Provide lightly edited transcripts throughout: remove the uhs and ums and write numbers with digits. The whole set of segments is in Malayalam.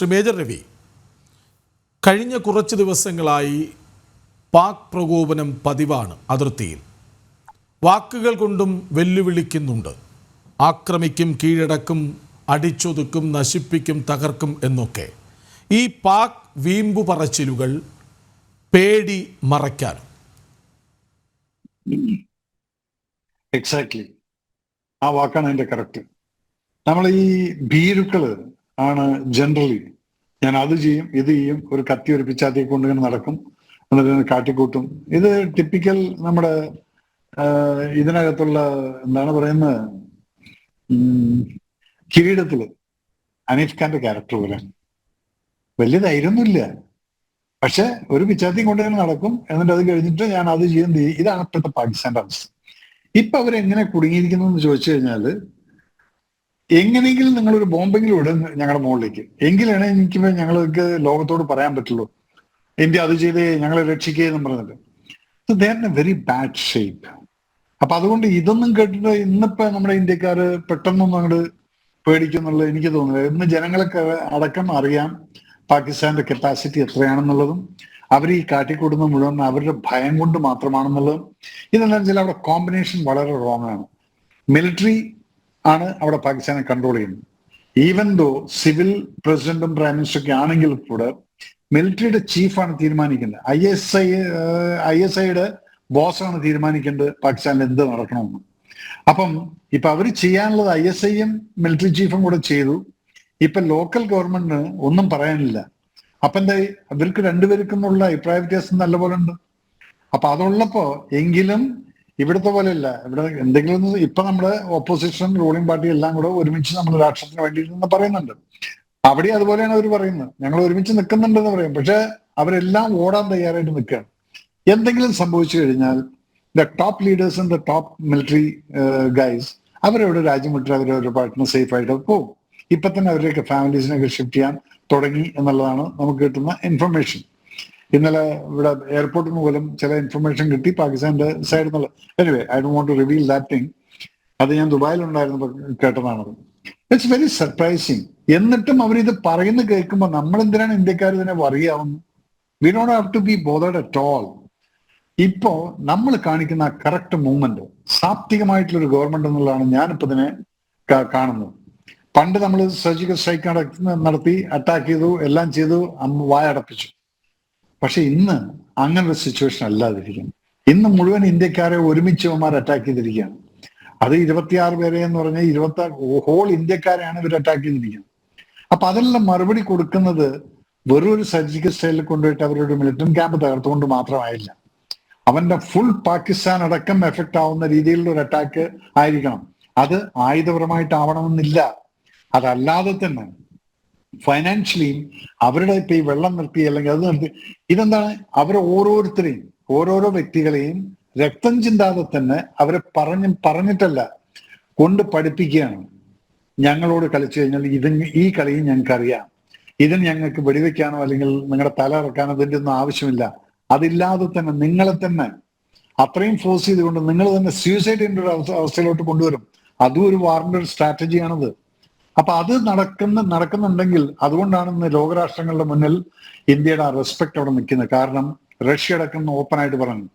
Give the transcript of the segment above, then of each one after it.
ശ്രീ മേജർ രവി, കഴിഞ്ഞ കുറച്ച് ദിവസങ്ങളായി പാക് പ്രകോപനം പതിവാണ്. അതിർത്തിയിൽ വാക്കുകൾ കൊണ്ടും വെല്ലുവിളിക്കുന്നുണ്ട്. ആക്രമിക്കും, കീഴടക്കും, അടിച്ചൊതുക്കും, നശിപ്പിക്കും, തകർക്കും എന്നൊക്കെ. ഈ പാക് വീമ്പു പറച്ചിലുകൾ പേടി മറയ്ക്കാൻ. എക്സാക്ട്ലി ആ വാക്കാണ് അതിന്റെ കറക്റ്റ്. നമ്മൾ ഈ ഭീരുക്കള് ആണ് ജനറലി ഞാൻ അത് ചെയ്യും ഇത് ചെയ്യും, ഒരു കത്തി ഒരു പിച്ചാത്തി കൊണ്ടിങ്ങനെ നടക്കും, എന്നിട്ട് കാട്ടിക്കൂട്ടും. ഇത് ടിപ്പിക്കൽ നമ്മുടെ ഇതിനകത്തുള്ള എന്താണ് പറയുന്നത്, കിരീടത്തില് അനീഫ് ഖാന്റെ ക്യാരക്ടർ പോലെ. വലിയ ധൈര്യമൊന്നുമില്ല, പക്ഷെ ഒരു പിച്ചാത്തിയും കൊണ്ടിങ്ങനെ നടക്കും, എന്നിട്ട് അത് കഴിഞ്ഞിട്ട് ഞാൻ അത് ചെയ്യും. ഇതാണ് ഇപ്പോഴത്തെ പാകിസ്ഥാന്റെ അവസ്ഥ. ഇപ്പൊ അവരെങ്ങനെ കുടുങ്ങിയിരിക്കുന്നു എന്ന് ചോദിച്ചു കഴിഞ്ഞാല്, എങ്ങനെയെങ്കിലും നിങ്ങളൊരു ബോംബെങ്കിലും ഇടും ഞങ്ങളുടെ മുകളിലേക്ക്, എങ്കിലാണ് എനിക്ക് ഞങ്ങൾക്ക് ലോകത്തോട് പറയാൻ പറ്റുള്ളൂ ഇന്ത്യ അത് ചെയ്തേ ഞങ്ങളെ രക്ഷിക്കുകയെന്നും പറഞ്ഞിട്ട്. So they are in A very bad shape. അപ്പൊ അതുകൊണ്ട് ഇതൊന്നും കേട്ടിട്ട് ഇന്നിപ്പോ നമ്മുടെ ഇന്ത്യക്കാര് പെട്ടെന്നൊന്നും അങ്ങോട്ട് പേടിക്കുന്നുള്ളത് എനിക്ക് തോന്നുന്നില്ല. ഇന്ന് ജനങ്ങൾക്ക് അടക്കം അറിയാം പാകിസ്ഥാന്റെ കപ്പാസിറ്റി എത്രയാണെന്നുള്ളതും അവർ ഈ കാട്ടിക്കൂടുന്ന മുഴുവൻ അവരുടെ ഭയം കൊണ്ട് മാത്രമാണെന്നുള്ളതും. ഇതെന്താണെന്ന് വെച്ചാൽ അവിടെ കോമ്പിനേഷൻ വളരെ റോങ് ആണ്. മിലിറ്ററി ആണ് അവിടെ പാകിസ്ഥാനെ കൺട്രോൾ ചെയ്യുന്നത്. ഈവൻ ദോ സിവിൽ പ്രസിഡന്റും പ്രൈം മിനിസ്റ്ററൊക്കെ ആണെങ്കിൽ കൂടെ മിലിറ്ററിയുടെ ചീഫാണ് തീരുമാനിക്കേണ്ടത്. ISIയുടെ ബോസാണ് തീരുമാനിക്കേണ്ടത് പാകിസ്ഥാനിൽ എന്ത് നടക്കണമെന്ന്. അപ്പം ഇപ്പൊ അവർ ചെയ്യാനുള്ളത് ISIയും മിലിറ്ററി ചീഫും കൂടെ ചെയ്തു. ഇപ്പൊ ലോക്കൽ ഗവൺമെന്റിന് ഒന്നും പറയാനില്ല. അപ്പൊ എന്തായി, ഇവർക്ക് രണ്ടുപേർക്കുന്നുള്ള അഭിപ്രായ വ്യത്യാസം നല്ലപോലെ ഉണ്ട്. അപ്പൊ അതുള്ളപ്പോ എങ്കിലും ഇവിടുത്തെ പോലെയല്ല. ഇവിടെ എന്തെങ്കിലും ഇപ്പൊ നമ്മുടെ ഓപ്പോസിഷൻ റൂളിംഗ് പാർട്ടി എല്ലാം കൂടെ ഒരുമിച്ച് നമ്മൾ രാഷ്ട്രത്തിന് വേണ്ടിയിട്ട് പറയുന്നുണ്ട്. അവിടെ അതുപോലെയാണ് അവർ പറയുന്നത്, ഞങ്ങൾ ഒരുമിച്ച് നിൽക്കുന്നുണ്ടെന്ന് പറയും. പക്ഷെ അവരെല്ലാം ഓടാൻ തയ്യാറായിട്ട് നിൽക്കുകയാണ്. എന്തെങ്കിലും സംഭവിച്ചു കഴിഞ്ഞാൽ the top leaders and the top military guys അവരവിടെ രാജ്യം വിട്ട് അവരവരുടെ പാർട്ടിന് സേഫ് ആയിട്ട് പോകും. ഇപ്പൊ തന്നെ അവരുടെയൊക്കെ ഫാമിലീസിനൊക്കെ ഷിഫ്റ്റ് ചെയ്യാൻ തുടങ്ങി എന്നുള്ളതാണ് നമുക്ക് കിട്ടുന്ന ഇൻഫർമേഷൻ. ഇന്നലെ ഇവിടെ എയർപോർട്ടിന് പോലും ചില ഇൻഫർമേഷൻ കിട്ടി പാകിസ്ഥാന്റെ സൈഡിൽ നിന്നുള്ള. Anyway, I don't want to reveal that thing. അത് ഞാൻ ദുബായിലുണ്ടായിരുന്നപ്പോൾ കേട്ടതാണത്. It's very surprising. എന്നിട്ടും അവരിത് പറയുന്നത് കേൾക്കുമ്പോൾ നമ്മൾ എന്തിനാണ് ഇന്ത്യക്കാർ ഇതിനെ വറിയാവുന്നത്? We don't have to be bothered at all. ഇപ്പോ നമ്മൾ കാണിക്കുന്ന കറക്റ്റ് മൂവ്മെന്റ് സാത്വികമായിട്ടുള്ള ഒരു ഗവൺമെന്റ് എന്നുള്ളതാണ് ഞാനിപ്പോ ഇതിനെ കാണുന്നത്. പണ്ട് നമ്മൾ സർജിക്കൽ സ്ട്രൈക്ക് നടത്തി അറ്റാക്ക് ചെയ്തു, എല്ലാം ചെയ്തു, വായടപ്പിച്ചു. പക്ഷെ ഇന്ന് അങ്ങനെ ഒരു സിറ്റുവേഷൻ അല്ലാതിരിക്കുന്നു. ഇന്ന് മുഴുവൻ ഇന്ത്യക്കാരെ ഒരുമിച്ചവന്മാർ അറ്റാക്ക് ചെയ്തിരിക്കുകയാണ്. അത് 26 പേരെ എന്ന് പറഞ്ഞാൽ 26 ഹോൾ ഇന്ത്യക്കാരെയാണ് ഇവർ അറ്റാക്ക് ചെയ്തിരിക്കുന്നത്. അപ്പൊ അതെല്ലാം മറുപടി കൊടുക്കുന്നത് വെറും ഒരു സർജിക്കൽ സ്ട്രൈക്കിൽ കൊണ്ടുപോയിട്ട് അവരുടെ മിലിറ്ററി ക്യാമ്പ് തകർത്തുകൊണ്ട് മാത്രമായില്ല. അവന്റെ ഫുൾ പാകിസ്ഥാൻ അടക്കം എഫക്ട് ആവുന്ന രീതിയിലുള്ള ഒരു അറ്റാക്ക് ആയിരിക്കണം. അത് ആയുധപരമായിട്ടാവണമെന്നില്ല. അതല്ലാതെ തന്നെ ഫൈനാൻഷ്യലിയും അവരുടെ ഇപ്പൊ ഈ വെള്ളം നിർത്തി അല്ലെങ്കിൽ അത് നിർത്തി, ഇതെന്താണ്, അവരെ ഓരോരുത്തരെയും ഓരോരോ വ്യക്തികളെയും രക്തം ചിന്താതെ തന്നെ അവരെ പറഞ്ഞിട്ടല്ല കൊണ്ട് പഠിപ്പിക്കുകയാണ്. ഞങ്ങളോട് കളിച്ചു കഴിഞ്ഞാൽ ഈ കളിയും ഞങ്ങൾക്ക് അറിയാം, ഇതിന് ഞങ്ങൾക്ക് വെടിവെക്കാനോ അല്ലെങ്കിൽ നിങ്ങളുടെ തല ഇറക്കാനോ ഇതിന്റെ ഒന്നും ആവശ്യമില്ല. അതില്ലാതെ തന്നെ നിങ്ങളെ തന്നെ അത്രയും ഫോഴ്സ് ചെയ്തുകൊണ്ട് നിങ്ങൾ തന്നെ സൂയിസൈഡിന്റെ ഒരു അവസ്ഥയിലോട്ട് കൊണ്ടുവരും. അതും ഒരു വാറിന്റെ ഒരു സ്ട്രാറ്റജിയാണത്. അപ്പൊ അത് നടക്കുന്നുണ്ടെങ്കിൽ അതുകൊണ്ടാണ് ഇന്ന് ലോകരാഷ്ട്രങ്ങളുടെ മുന്നിൽ ഇന്ത്യയുടെ ആ റെസ്പെക്ട് അവിടെ നിൽക്കുന്നത്. കാരണം റഷ്യ അടക്കം ഓപ്പൺ ആയിട്ട് പറഞ്ഞു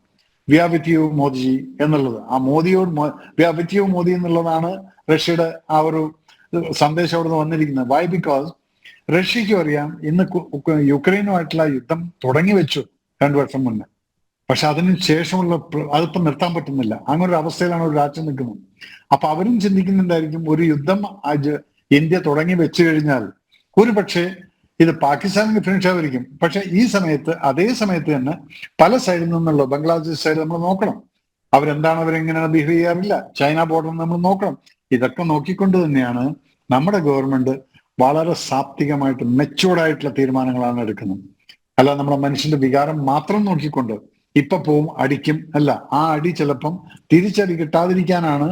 we are with you Modiji എന്നുള്ളത്. ആ മോദിയോട് we are with you Modi എന്നുള്ളതാണ് റഷ്യയുടെ ആ ഒരു സന്ദേശം അവിടെ നിന്ന് വന്നിരിക്കുന്നത്. വൈ? ബിക്കോസ് റഷ്യക്കും അറിയാം ഇന്ന് യുക്രൈനുമായിട്ടുള്ള യുദ്ധം തുടങ്ങി വെച്ചു 2 വർഷം മുന്നേ. പക്ഷെ അതിന് ശേഷമുള്ള അതിപ്പോ നിർത്താൻ പറ്റുന്നില്ല. അങ്ങനെ ഒരു അവസ്ഥയിലാണ് ഒരു രാജ്യം നിൽക്കുന്നത്. അപ്പൊ അവരും ചിന്തിക്കുന്നുണ്ടായിരിക്കും ഒരു യുദ്ധം ഇന്ത്യ തുടങ്ങി വെച്ചു കഴിഞ്ഞാൽ ഒരു പക്ഷേ ഇത് പാകിസ്ഥാനിന് ഫിനിഷ് ആയിരിക്കും. പക്ഷെ ഈ സമയത്ത് അതേ സമയത്ത് തന്നെ പല സൈഡിൽ നിന്നുള്ള ബംഗ്ലാദേശ് സൈഡ് നമ്മൾ നോക്കണം, അവരെന്താണ് അവരെങ്ങനെയാണ് ബിഹേവ് ചെയ്യാറില്ല. ചൈന ബോർഡർ നമ്മൾ നോക്കണം. ഇതൊക്കെ നോക്കിക്കൊണ്ട് തന്നെയാണ് നമ്മുടെ ഗവൺമെന്റ് വളരെ സാത്വികമായിട്ട് മെച്ചൂർഡായിട്ടുള്ള തീരുമാനങ്ങളാണ് എടുക്കുന്നത്. അല്ല നമ്മുടെ മനുഷ്യന്റെ വികാരം മാത്രം നോക്കിക്കൊണ്ട് ഇപ്പൊ പോവും അടിക്കും അല്ല. ആ അടി ചിലപ്പം തിരിച്ചടി കിട്ടാതിരിക്കാനാണ്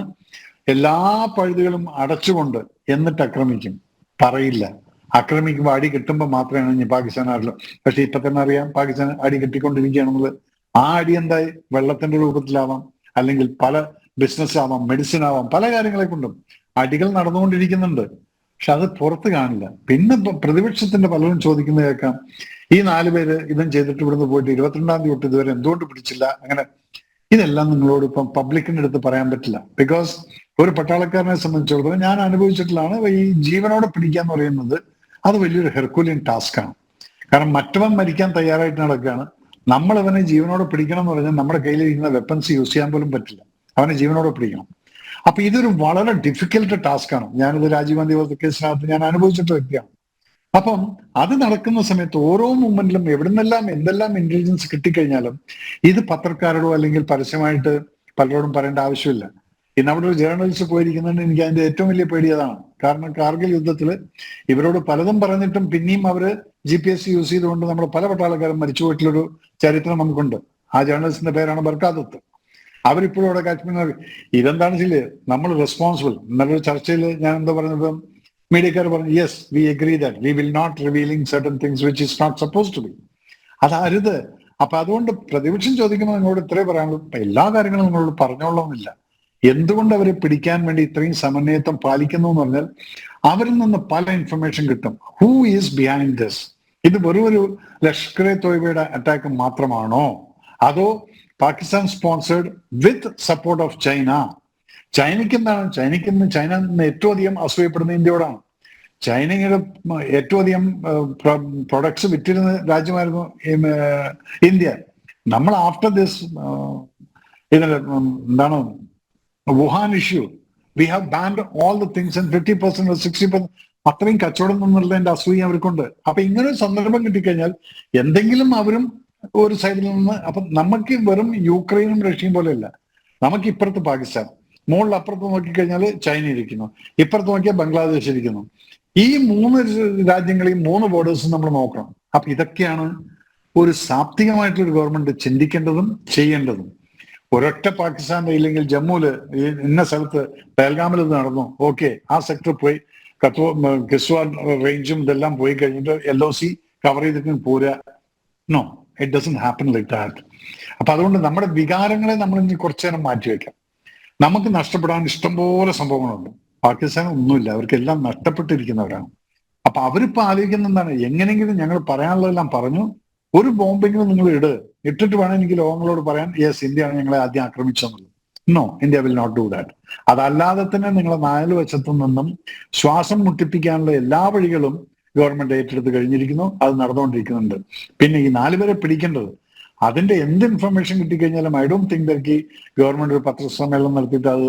എല്ലാ പഴുതുകളും അടച്ചുകൊണ്ട് എന്നിട്ട് ആക്രമിക്കും. പറയില്ല, ആക്രമിക്കുമ്പോൾ അടി കിട്ടുമ്പോൾ മാത്രമാണ് ഇനി പാകിസ്ഥാൻ അറിയില്ല. പക്ഷെ ഇപ്പൊ തന്നെ അറിയാം പാകിസ്ഥാൻ അടി കിട്ടിക്കൊണ്ടിരിക്കുകയാണെന്നുള്ളത്. ആ അടി എന്തായി, വെള്ളത്തിന്റെ രൂപത്തിലാവാം, അല്ലെങ്കിൽ പല ബിസിനസ് ആവാം, മെഡിസിൻ ആവാം, പല കാര്യങ്ങളെ കൊണ്ടും അടികൾ നടന്നുകൊണ്ടിരിക്കുന്നുണ്ട്. പക്ഷെ അത് പുറത്ത് കാണില്ല. പിന്നെ പ്രതിപക്ഷത്തിന്റെ പലരും ചോദിക്കുന്നത് കേൾക്കാം, ഈ 4 പേര് ഇതും ചെയ്തിട്ട് ഇവിടുന്ന് പോയിട്ട് 22-ാം തീയതി തൊട്ട് ഇതുവരെ എന്തുകൊണ്ട് പിടിച്ചില്ല, അങ്ങനെ. ഇതെല്ലാം നിങ്ങളോട് ഇപ്പം പബ്ലിക്കിന്റെ അടുത്ത് പറയാൻ പറ്റില്ല. ബിക്കോസ് ഒരു പട്ടാളക്കാരനെ സംബന്ധിച്ചിടത്തോളം ഞാൻ അനുഭവിച്ചിട്ടുള്ളതാണ്, ഈ ജീവനോടെ പിടിക്കുക എന്ന് പറയുന്നത് അത് വലിയൊരു ഹെർക്കുലിയൻ ടാസ്ക്കാണ്. കാരണം മറ്റവൻ മരിക്കാൻ തയ്യാറായിട്ട് നടക്കുകയാണ്, നമ്മൾ അവനെ ജീവനോടെ പിടിക്കണം എന്ന് പറഞ്ഞാൽ നമ്മുടെ കയ്യിലിരിക്കുന്ന വെപ്പൺസ് യൂസ് ചെയ്യാൻ പോലും പറ്റില്ല, അവനെ ജീവനോടെ പിടിക്കണം. അപ്പൊ ഇതൊരു വളരെ ഡിഫിക്കൽട്ട് ടാസ്ക്കാണ്. ഞാനിത് രാജീവ് ഗാന്ധി കേസിനകത്ത് ഞാൻ അനുഭവിച്ചിട്ട വ്യക്തിയാണ്. അപ്പം അത് നടക്കുന്ന സമയത്ത് ഓരോ മൂമെന്റിലും എവിടുന്നെല്ലാം എന്തെല്ലാം ഇന്റലിജൻസ് കിട്ടിക്കഴിഞ്ഞാലും ഇത് പത്രക്കാരോടോ അല്ലെങ്കിൽ പരസ്യമായിട്ട് പലരോടും പറയേണ്ട ആവശ്യമില്ല. ഇന്ന് അവിടെ ഒരു ജേർണലിസ്റ്റ് പോയിരിക്കുന്നുണ്ട്, എനിക്ക് അതിന്റെ ഏറ്റവും വലിയ പേടി അതാണ്. കാരണം കാർഗിൽ യുദ്ധത്തിൽ ഇവരോട് പലതും പറഞ്ഞിട്ടും പിന്നെയും അവര് GPS യൂസ് ചെയ്തുകൊണ്ട് നമ്മുടെ പല പട്ടാളക്കാരും മരിച്ചു പോയിട്ടുള്ളൊരു ചരിത്രം നമുക്കുണ്ട്. ആ ജേർണലിസ്റ്റിന്റെ പേരാണ് ബർക്കാദത്ത്. അവരിപ്പോഴും അവിടെ കാശ്മീർ. ഇതെന്താണ് വെച്ചാല് നമ്മൾ റെസ്പോൺസിബിൾ. നല്ലൊരു ചർച്ചയിൽ ഞാൻ എന്താ പറഞ്ഞത്, മീഡിയക്കാർ പറഞ്ഞു yes we agree that we will not revealing certain things which is not suppose to be. അതരുത്. അപ്പൊ അതുകൊണ്ട് പ്രതിപക്ഷം ചോദിക്കുമ്പോൾ നിങ്ങളോട് ഇത്രേ പറയാനുള്ളൂ, എല്ലാ കാര്യങ്ങളും നിങ്ങളോട് പറഞ്ഞോളണമെന്നില്ല. എന്തുകൊണ്ട് അവരെ പിടിക്കാൻ വേണ്ടി ഇത്രയും സമന്വയത്വം പാലിക്കുന്നു എന്ന് പറഞ്ഞാൽ അവരിൽ നിന്ന് പല ഇൻഫർമേഷൻ കിട്ടും. Who is behind this? ഇത് വെറും ഒരു ലഷ്കർ എ തോയ്ബയുടെ അറ്റാക്ക് മാത്രമാണോ, അതോ Pakistan sponsored with support of China? ചൈനയ്ക്ക് എന്താണ്, ചൈന ഏറ്റവും അധികം അസൂയപ്പെടുന്ന ഇന്ത്യയോടാണ്. ചൈനയുടെ ഏറ്റവും അധികം പ്രൊഡക്ട്സ് വിറ്റിരുന്ന രാജ്യമായിരുന്നു ഇന്ത്യ. നമ്മൾ ആഫ്റ്റർ ദിസ് ഇതിന് എന്താണ് Wuhan issue, we have band all the things and 50% 60% അത്രയും കച്ചവടം എന്നുള്ളതിന്റെ അസൂയ അവർക്കുണ്ട്. അപ്പൊ ഇങ്ങനെ ഒരു സന്ദർഭം കിട്ടിക്കഴിഞ്ഞാൽ എന്തെങ്കിലും അവരും ഒരു സൈഡിൽ നിന്ന്, അപ്പൊ നമുക്ക് വെറും യൂക്രൈനും റഷ്യയും പോലെയല്ല, നമുക്ക് ഇപ്പുറത്ത് പാകിസ്ഥാൻ, മുകളിൽ അപ്പുറത്ത് നോക്കിക്കഴിഞ്ഞാൽ ചൈന ഇരിക്കുന്നു, ഇപ്പുറത്ത് നോക്കിയാൽ ബംഗ്ലാദേശ് ഇരിക്കുന്നു. ഈ 3 രാജ്യങ്ങളെയും 3 ബോർഡേഴ്സും നമ്മൾ നോക്കണം. അപ്പൊ ഇതൊക്കെയാണ് ഒരു സാത്വികമായിട്ടൊരു ഗവൺമെന്റ് ചിന്തിക്കേണ്ടതും ചെയ്യേണ്ടതും. ഒരൊറ്റ പാകിസ്ഥാന്റെ ഇല്ലെങ്കിൽ ജമ്മുവില് ഇന്ന സ്ഥലത്ത് പെഹൽഗാമിൽ ഇത് നടന്നു, ഓക്കെ, ആ സെക്ടർ പോയി കിസ്വാർ റേഞ്ചും ഇതെല്ലാം പോയി കഴിഞ്ഞിട്ട് LOC കവർ ചെയ്തിട്ട് പോരാ. No, it doesn't happen like that. അപ്പൊ അതുകൊണ്ട് നമ്മുടെ വികാരങ്ങളെ നമ്മൾ ഇനി കുറച്ചു നേരം മാറ്റിവെക്കാം. നമുക്ക് നഷ്ടപ്പെടാൻ ഇഷ്ടംപോലെ സംഭവങ്ങളുണ്ട്. പാകിസ്ഥാൻ ഒന്നുമില്ല, അവർക്കെല്ലാം നഷ്ടപ്പെട്ടിരിക്കുന്നവരാണ്. അപ്പൊ അവരിപ്പോ ആലോചിക്കുന്ന എന്താണ്, എങ്ങനെയെങ്കിലും ഞങ്ങൾ പറയാനുള്ളതെല്ലാം പറഞ്ഞു, ഒരു ബോംബെങ്കിലും നിങ്ങൾ ഇട്ടിട്ട് വേണം എനിക്ക് ലോകങ്ങളോട് പറയാൻ യെസ് ഇന്ത്യയാണ് ഞങ്ങളെ ആദ്യം ആക്രമിച്ചെന്നുള്ളത്. No, India will not do that. അതല്ലാതെ തന്നെ നിങ്ങളെ 4 വശത്തു നിന്നും ശ്വാസം മുട്ടിപ്പിക്കാനുള്ള എല്ലാ വഴികളും ഗവൺമെന്റ് ഏറ്റെടുത്ത് കഴിഞ്ഞിരിക്കുന്നു, അത് നടന്നുകൊണ്ടിരിക്കുന്നുണ്ട്. പിന്നെ ഈ 4 പേരെ പിടിക്കേണ്ടത്, അതിന്റെ എന്ത് ഇൻഫർമേഷൻ കിട്ടിക്കഴിഞ്ഞാലും I don't think that government ഒരു പത്രസമ്മേളനം നടത്തിയിട്ട് അത്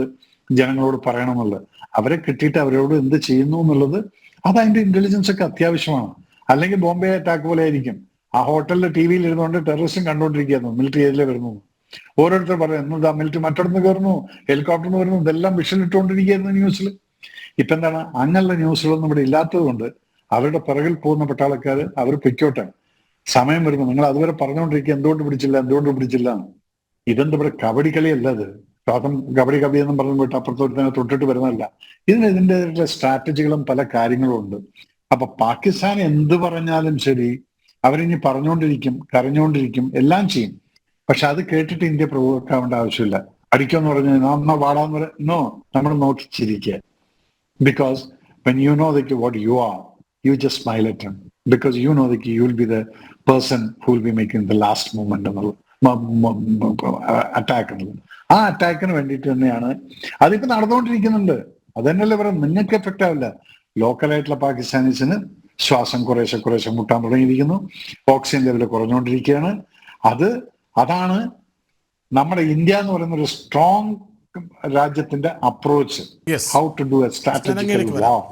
ജനങ്ങളോട് പറയണമെന്നുള്ളത്. അവരെ കിട്ടിയിട്ട് അവരോട് എന്ത് ചെയ്യുന്നു എന്നുള്ളത് അത് അതിന്റെ ഇന്റലിജൻസ് ഒക്കെ അത്യാവശ്യമാണ്. അല്ലെങ്കിൽ ബോംബെ അറ്റാക്ക് പോലെ ആയിരിക്കും, ആ ഹോട്ടലിൽ TV ഇരുന്നുകൊണ്ട് ടെററിസ്റ്റും കണ്ടുകൊണ്ടിരിക്കുന്നു മിലിറ്ററി ഏതിലെ വരുന്നു. ഓരോരുത്തർ പറയുന്നു എന്താ മിലിറ്ററി മറ്റൊന്ന് കയറുന്നു, ഹെലികോപ്റ്ററിന് വരുന്നു, ഇതെല്ലാം വിഷലിട്ടുകൊണ്ടിരിക്കുകയായിരുന്നു ന്യൂസിൽ. ഇപ്പൊ എന്താണ്, അങ്ങനെയുള്ള ന്യൂസുകളൊന്നും ഇവിടെ ഇല്ലാത്തത് കൊണ്ട് അവരുടെ പിറകിൽ പോകുന്ന പട്ടാളക്കാർ അവർ പൊയ്ക്കോട്ടെ, സമയം വരുമ്പോൾ നിങ്ങൾ അതുവരെ പറഞ്ഞുകൊണ്ടിരിക്കുക എന്തുകൊണ്ട് പിടിച്ചില്ല. ഇതെന്താ ഇവിടെ കബഡി കളിയല്ല, അത് ശ്വാസം കബഡി എന്നും പറഞ്ഞു പോയിട്ട് അപ്പുറത്തോട്ട് തന്നെ തൊട്ടിട്ട് വരുന്നതല്ല. ഇതിന്റെ സ്ട്രാറ്റജികളും പല കാര്യങ്ങളും ഉണ്ട്. അപ്പൊ പാകിസ്ഥാൻ എന്ത് പറഞ്ഞാലും ശരി അവരിനി പറഞ്ഞുകൊണ്ടിരിക്കും, കരഞ്ഞുകൊണ്ടിരിക്കും, എല്ലാം ചെയ്യും. പക്ഷെ അത് കേട്ടിട്ട് ഇന്ത്യ പ്രൊവോക്ക് ആവേണ്ട ആവശ്യമില്ല. അടിക്കുമെന്ന് പറഞ്ഞാൽ നമ്മ വാടാന്ന് പറയാം, നോ, നമ്മൾ നോക്കിച്ചിരിക്കുക. Because when you know that what you are, you just smile at him, because you know that you will be the person who will be making the last movement എന്നുള്ളത്, അറ്റാക്ക് എന്നുള്ളത്. ആ അറ്റാക്കിന് വേണ്ടിയിട്ട് തന്നെയാണ് അതിപ്പോ നടന്നുകൊണ്ടിരിക്കുന്നുണ്ട്. അത് തന്നെയല്ലേ പറയാം, നിങ്ങൾക്ക് എഫക്റ്റ് ആവില്ല. ലോക്കലായിട്ടുള്ള പാകിസ്ഥാനീസിന് ശ്വാസം കുറേശ്ശെ മുട്ടാൻ തുടങ്ങിയിരിക്കുന്നു, ഓക്സിജൻ ലെവൽ കുറഞ്ഞുകൊണ്ടിരിക്കുകയാണ്. അതാണ് നമ്മുടെ ഇന്ത്യ എന്ന് പറയുന്ന ഒരു സ്ട്രോങ് രാജ്യത്തിന്റെ approach, how to do a strategical war.